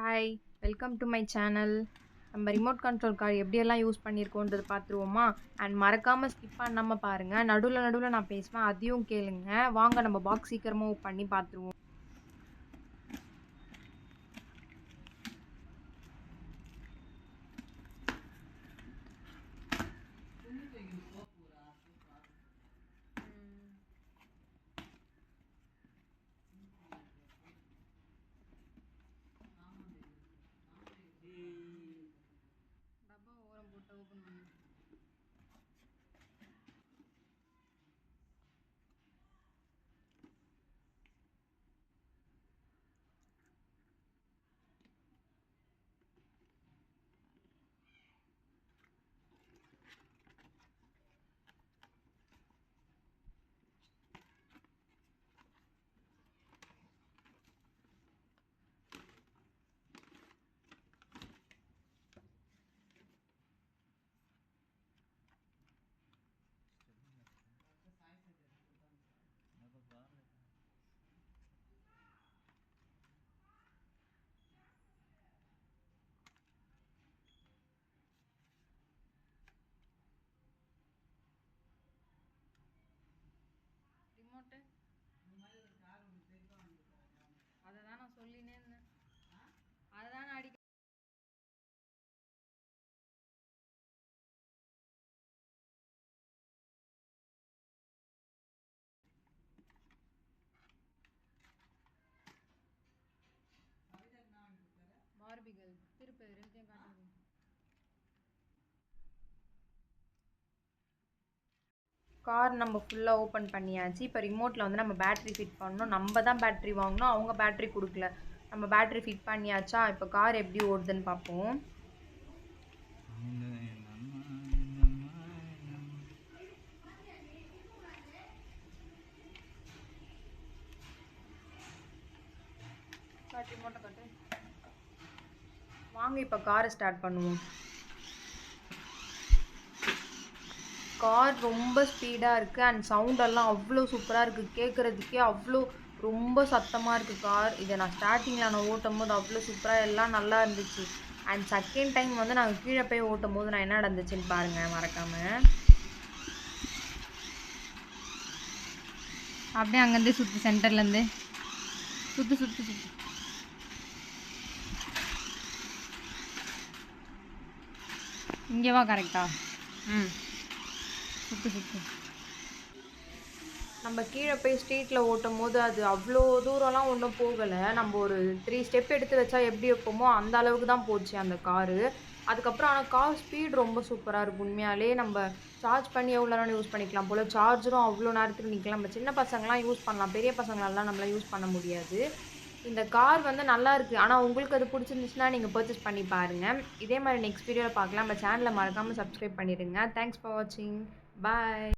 Hi, welcome to my channel. நம்ம remote control car எப்படியெல்லாம் use பண்ணியிருக்கோன்றது பார்த்துருவோமா? And மறக்காமல் skip பண்ணாமல் பாருங்கள். நடுவில் நடுவில் நான் பேசுவேன், அதையும் கேளுங்க. வாங்க நம்ம பாக்ஸ் சீக்கிரமாக பண்ணி பார்த்துருவோம். டப்பா ஓரம் போட்டு ஓப்பன் பண்ணு. ரிமோட்டு அதை தான் நான் சொல்லினே இருந்தேன். அதை தான் நான் அடிக்க பார்பிகள் திருப்பி ரெண்டுத்தையும் காட்டுங்க. கார் நம்ம ஃபுல்லாக ஓப்பன் பண்ணியாச்சு. இப்போ ரிமோட்டில் வந்து நம்ம பேட்ரி ஃபிட் பண்ணணும். நம்ம தான் பேட்ரி வாங்கினோம், அவங்க பேட்ரி கொடுக்கல. நம்ம பேட்ரி ஃபிட் பண்ணியாச்சா? இப்போ கார் எப்படி ஓடுதுன்னு பார்ப்போம். ரிமோட்டை கட்டு. வாங்க இப்போ காரை ஸ்டார்ட் பண்ணுவோம். கார் ரொம்ப ஸ்பீடாக இருக்குது அண்ட் சவுண்டெல்லாம் அவ்வளோ சூப்பராக இருக்குது. கேட்குறதுக்கே அவ்வளோ ரொம்ப சத்தமாக இருக்குது கார். இதை நான் ஸ்டார்டிங்கில் நான் ஓட்டும் போது அவ்வளோ சூப்பராக எல்லாம் நல்லா இருந்துச்சு. அண்ட் செகண்ட் டைம் வந்து நாங்கள் கீழே போய் ஓட்டும் போது நான் என்ன நடந்துச்சுன்னு பாருங்கள் மறக்காமல். அப்படியே அங்கேருந்தே சுற்று, சென்டர்லேருந்து சுற்று சுற்று சுற்று. இங்கேவா கரெக்டா? சுற்று சுற்று. நம்ம கீழே போய் ஸ்ட்ரீட்டில் ஓட்டும் போது அது அவ்வளோ தூரம்லாம் ஒன்றும் போகலை. நம்ம ஒரு 3 ஸ்டெப் எடுத்து வச்சா எப்படி வைப்போமோ அந்த அளவுக்கு தான் போச்சு அந்த காரு. அதுக்கப்புறம் ஆனால் கார் ஸ்பீட் ரொம்ப சூப்பராக இருக்கும். உண்மையாலே நம்ம சார்ஜ் பண்ணி எவ்வளோ நேரம் யூஸ் பண்ணிக்கலாம் போல். சார்ஜரும் அவ்வளோ நேரத்துக்கு நிற்கலாம். நம்ம சின்ன பசங்களாம் யூஸ் பண்ணலாம், பெரிய பசங்களெல்லாம் நம்மளால் யூஸ் பண்ண முடியாது. இந்த கார் வந்து நல்லா இருக்குது. ஆனால் உங்களுக்கு அது பிடிச்சிருந்துச்சுன்னா நீங்கள் பர்ச்சேஸ் பண்ணி பாருங்கள். இதே மாதிரி நெக்ஸ்ட் வீடியோவில் பார்க்கலாம். நம்ம சேனலை மறக்காமல் சப்ஸ்கிரைப் பண்ணிடுங்க. தேங்க்ஸ் ஃபார் வாட்சிங். பாய்.